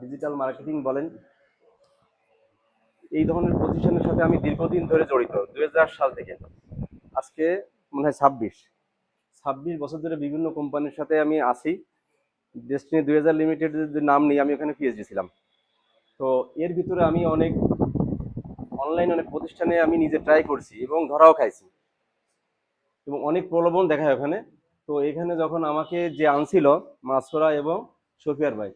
Digital marketing বলেন, এই ধরনের প্রতিষ্ঠানের সাথে আমি দীর্ঘদিন ধরে জড়িত। 2000 সাল থেকে আজকে মনে হয় 26 বছর ধরে বিভিন্ন কোম্পানির সাথে আমি আছি। ডেস্টিনি 2000 লিমিটেড যদি নাম নিই, আমি ওখানে পিএইচডি ছিলাম। তো এর ভিতরে আমি অনেক অনলাইন অনেক প্রতিষ্ঠানে আমি নিজে ট্রাই করছি এবং ধরাও খাইছি এবং অনেক প্রলোভন দেখায় ওখানে। তো এখানে যখন আমাকে যে আনছিল মাসুরা এবং শফিয়ার ভাই,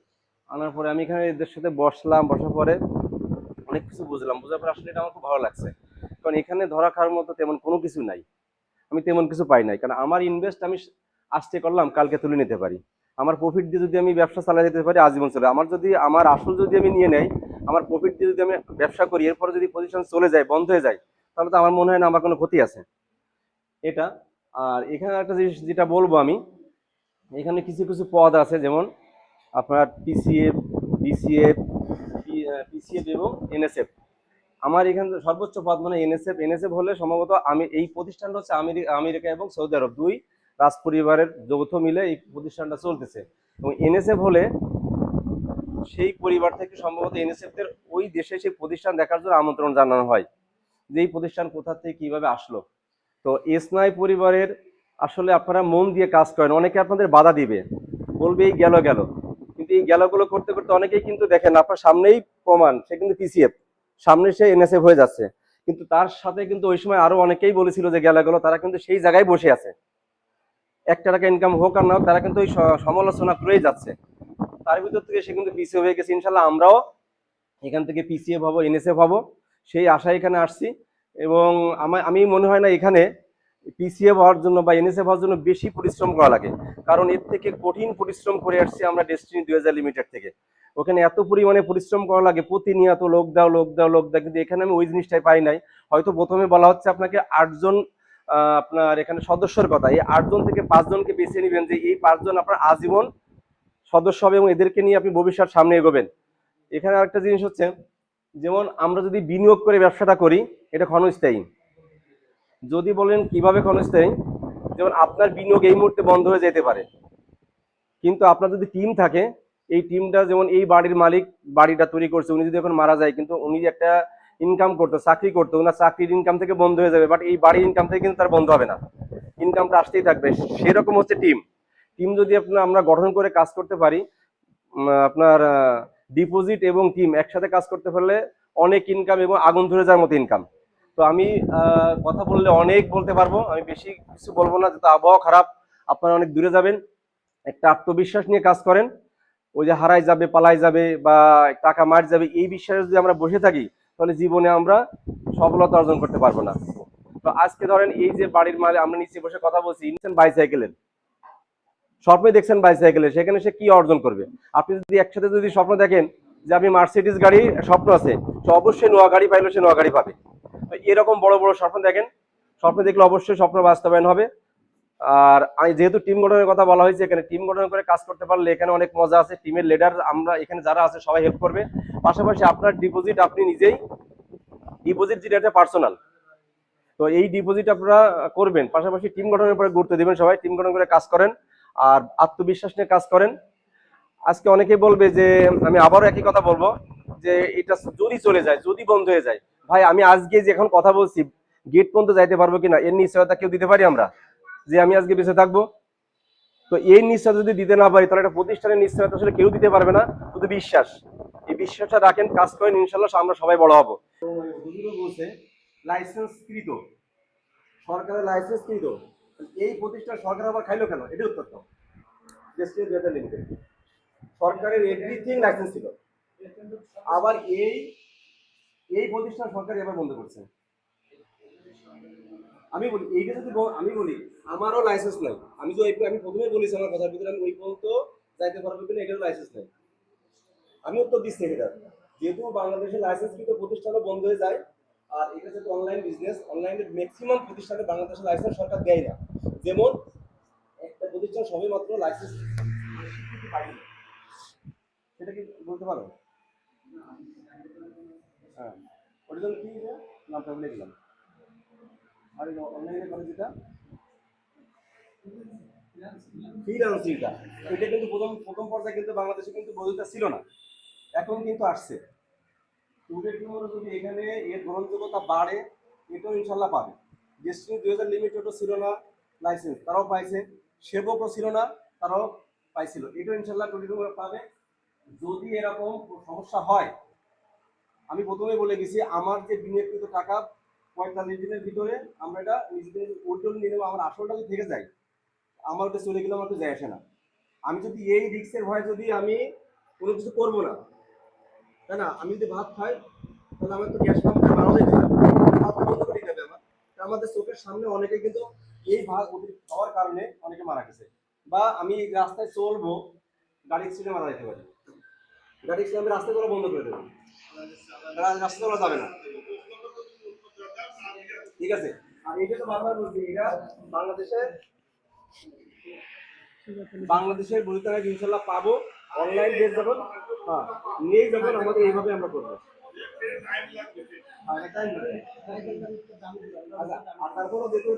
আনার পরে আমি এখানে এদের সাথে বসলাম, বসার পরে অনেক কিছু বুঝলাম, বোঝার পরে আসলে এটা আমার খুব ভালো লাগছে। কারণ এখানে ধরা খাওয়ার মতো তেমন কোনো কিছু নাই, আমি তেমন কিছু পাই নাই। কারণ আমার ইনভেস্ট আমি আজকে করলাম, কালকে তুলে নিতে পারি। আমার প্রফিট দিয়ে যদি আমি ব্যবসা চালিয়ে যেতে পারি আজীবন চলে। আমার যদি আমার আসল যদি আমি নিয়ে নেই, আমার প্রফিট দিয়ে যদি আমি ব্যবসা করি, এরপরে যদি পজিশন চলে যায়, বন্ধ হয়ে যায়, তাহলে তো আমার মনে হয় না আমার কোনো ক্ষতি আছে এটা। আর এখানে একটা জিনিস যেটা বলবো আমি, এখানে কিছু কিছু পদ আছে, যেমন আপনার পিসিএফ, বিসিএফ, পিসিএফ এবং এনএসএফ। আমার এখানে সর্বোচ্চ পদ মানে এনএসএফ। এনএসএফ হলে সম্ভবত আমি এই প্রতিষ্ঠানটা হচ্ছে আমেরিকা এবং সৌদি আরব, দুই রাজ পরিবারের যৌথ মিলে এই প্রতিষ্ঠানটা চলতেছে। এবং এনএসএফ হলে সেই পরিবার থেকে সম্ভবত এনএসএফদের ওই দেশে সেই প্রতিষ্ঠান দেখার জন্য আমন্ত্রণ জানানো হয়, যে এই প্রতিষ্ঠান কোথা থেকে কিভাবে আসলো। তো এসনাই পরিবারের আসলে আপনারা মন দিয়ে কাজ করেন, অনেকে আপনাদের বাধা দিবে, বলবে এই গেল গেল, কিন্তু এই গেলগুলো করতে করতে অনেকেই কিন্তু দেখেন আপনার সামনেই প্রমাণ, সে কিন্তু পিসিএফ, সামনে সে এনএসএফ হয়ে যাচ্ছে। কিন্তু তার সাথে কিন্তু ওই সময় আরো অনেকেই বলেছিল যে গেল গেল, তারা কিন্তু সেই জায়গায় বসে আছে, 1 টাকা ইনকাম হোক আর না হোক, তারা কিন্তু ওই সমালোচনা করেই যাচ্ছে। তার ভিতর থেকে সে কিন্তু পিসিএফ হয়ে গেছে। ইনশাল্লাহ আমরাও এখান থেকে পিসিএফ হবো, এনএসএফ হবো, সেই আশায় এখানে আসছি। এবং আমি মনে হয় না এখানে পিসিএফ হওয়ার জন্য বা এনএসএফ হওয়ার জন্য বেশি পরিশ্রম করা লাগে, কারণ এর থেকে কঠিন পরিশ্রম করে আসছি আমরা ডেস্টিনি 2000 লিমিটেড থেকে। ওখানে এত পরিমাণে পরিশ্রম করা লাগে, প্রতিনিয়ত লোক দাও লোক দাও লোক দাও, কিন্তু এখানে আমি ওই জিনিসটাই পাই নাই। হয়তো প্রথমে বলা হচ্ছে আপনাকে 8 জন আপনার এখানে সদস্যের কথা, এই 8 জন থেকে 5 জনকে বেছে নেবেন, যে এই 5 জন আপনার আজীবন সদস্য হবে এবং এদেরকে নিয়ে আপনি ভবিষ্যৎ সামনে এগোবেন। এখানে আরেকটা জিনিস হচ্ছে, যেমন আমরা যদি বিনিয়োগ করে ব্যবসাটা করি, এটা ক্ষণস্থায়ী। যদি বলেন কিভাবে ক্ষণস্থায়ী, যেমন আপনার বিনিয়োগ এই মুহূর্তে বন্ধ হয়ে যেতে পারে, কিন্তু আপনার যদি টিম থাকে, এই টিমটা, যেমন এই বাড়ির মালিক বাড়িটা তৈরি করছে, উনি যদি এখন মারা যায়, কিন্তু উনি একটা ইনকাম করতো, চাকরি করতো, ওনার চাকরির ইনকাম থেকে বন্ধ হয়ে যাবে, বাট এই বাড়ির ইনকাম থেকে কিন্তু তার বন্ধ হবে না, ইনকামটা আসতেই থাকবে। সেরকম হচ্ছে টিম। টিম যদি আমরা গঠন করে কাজ করতে পারি, আপনার ডিপোজিট এবং টিম একসাথে কাজ করতে পারলে অনেক ইনকাম এবং আগুন ধরে যাওয়ার মতো ইনকাম। তো আমি কথা বললে অনেক বলতে পারবো, আমি বেশি কিছু বলবো না, যেহেতু আবহাওয়া খারাপ, আপনারা অনেক দূরে যাবেন। একটা আত্মবিশ্বাস নিয়ে কাজ করেন। ওই যে হারাই যাবে, পালাই যাবে বা টাকা মার যাবে, এই বিশ্বাসে যদি আমরা বসে থাকি, তাহলে জীবনে আমরা সফলতা অর্জন করতে পারবো না। তো আজকে ধরেন এই যে বাড়ির মালে আমরা নিচে বসে কথা বলছি, ইনসেন বাইসাইকেলের স্বপ্নে দেখছেন, বাইসাইকেলের, সেখানে সে কি অর্জন করবে? আপনি যদি একসাথে যদি স্বপ্ন দেখেন যে আমি মার্সিডিজ গাড়ি স্বপ্ন আছে, তো অবশ্যই নোয়া গাড়ি পাইলে সে নোয়া গাড়ি পাবে। তো এরকম বড় বড় স্বপ্ন দেখেন, স্বপ্ন দেখলে অবশ্যই স্বপ্ন বাস্তবায়ন হবে। আর আমি যেহেতু টিম গঠনের কথা বলা হয়েছে, এখানে টিম গঠন করে কাজ করতে পারলে এখানে অনেক মজা আছে। টিমের লিডার আমরা এখানে যারা আছে সবাই হেল্প করবে। পাশাপাশি আপনার ডিপোজিট আপনি নিজেই, ডিপোজিট যেটা এটা পার্সোনাল, তো এই ডিপোজিট আপনারা করবেন। পাশাপাশি টিম গঠনের উপরে গুরুত্ব দিবেন, সবাই টিম গঠন করে কাজ করেন আর আত্মবিশ্বাস নিয়ে কাজ করেন। আজকে অনেকেই বলবে যে, আমি আবারও একই কথা বলবো, যে এটা যদি চলে যায়, যদি বন্ধ হয়ে যায়, ভাই আমি আজকে যে এখন কথা বলছি, গেট পর্যন্ত যাইতে পারবো কিনা এর নিশ্চয়তা কেউ দিতে পারি আমরা, যে আমি আজকে বেঁচে থাকবো? তো এই নিশ্চয়তা যদি দিতে না পারি, তাহলে একটা প্রতিষ্ঠানের নিশ্চয়তা আসলে কেউ দিতে পারবে না, শুধু বিশ্বাস। এই বিশ্বাসটা রাখেন, কাজ করেন, ইনশাল্লাহ আমরা সবাই বড় হবো। হুজুরও বলছে লাইসেন্সকৃত, সরকারের লাইসেন্সকৃত, এই প্রতিষ্ঠান সরকার আবার খাইলো কেন? এটা উত্তর দাও। লিমিটেড সরকারের এভরিথিং লাইসেন্স ছিল, আবার এই এই প্রতিষ্ঠান সরকার এবার বন্ধ করছে। আমি বলি এইটা যদি আমি বলি আমারও লাইসেন্স নাই, আমি যে আমি প্রথমে বলেছি আমার কথার ভিতরে, আমি ওই পর্যন্ত যাইতে পারবো কিনা এটারও লাইসেন্স নাই। আমি উত্তর দিচ্ছি এটা, যেহেতু বাংলাদেশের লাইসেন্সকৃত প্রতিষ্ঠানও বন্ধ হয়ে যায়, আর এটা যেহেতু অনলাইন বিজনেস, অনলাইনের ম্যাক্সিমাম প্রতিষ্ঠানে বাংলাদেশের লাইসেন্স সরকার দেয় না। যেমন একটা প্রতিষ্ঠান সবে মাত্র লাইসেন্স স্বীকৃতি পায়নি, সেটা কি বলতে পারো? হ্যাঁ, ওটার জন্য কি নামটা বলে দিলাম। আর অনলাইনে করে যেটা ফ্রিল্যান্সিংটা, এটা কিন্তু প্রথম প্রথম পর্যায়ে কিন্তু বাংলাদেশে কিন্তু বৈধতা ছিল না। এখন কিন্তু আসছে। টুডে টুমোরো যদি এখানে এর গ্রহণযোগ্যতা বাড়ে, এটাও ইনশাল্লাহ পাবে। ডেস্টিনি 2000 লিমিটেডও ছিল না লাইসেন্স, তারাও পাইছে। সেবকও ছিল না, তারাও পাইছিল। এটাও ইনশাল্লাহ টুডে টুমোরো পাবে। যদি এরকম সমস্যা হয়, আমি প্রথমে বলে গেছি আমার যে বিনিয়োগকৃত টাকা 45 দিনের ভিতরে আমরা এটা নিজেদের উইথড্রল নিয়ে নেবো। আমার আসলটা যদি থেকে যায়, আমার ওটা চলে গেলে আমার তো যায় আসে না। আমি যদি এই রিস্কের ভয়ে যদি আমি কোনো কিছু করবো না, তাই না, আমি যদি ভাত খাই তাহলে আমার তো গ্যাস পাম্পটা মারাও যেতে হবে, ভাত বন্ধ করে দিতে হবে আমার। আমাদের চোখের সামনে অনেকে কিন্তু এই ভাত অতিরিক্ত খাওয়ার কারণে অনেকে মারা গেছে। বা আমি রাস্তায় চলবো, গাড়ি অ্যাক্সিডেন্টে মারা যেতে পারি। গাড়ি অ্যাক্সিডেন্ট আমি রাস্তা চলা বন্ধ করে দেবো, রাস্তা চলা যাবে না। ঠিক আছে। আর এটা তো বারবার বলছি, এটা বাংলাদেশের বৈধতা ইনশাল্লাহ পাবো। অনলাইন বেস যখন হ্যাঁ নেই, যখন আমাদের এইভাবে আমরা করবো। আর তারপরেও দেখো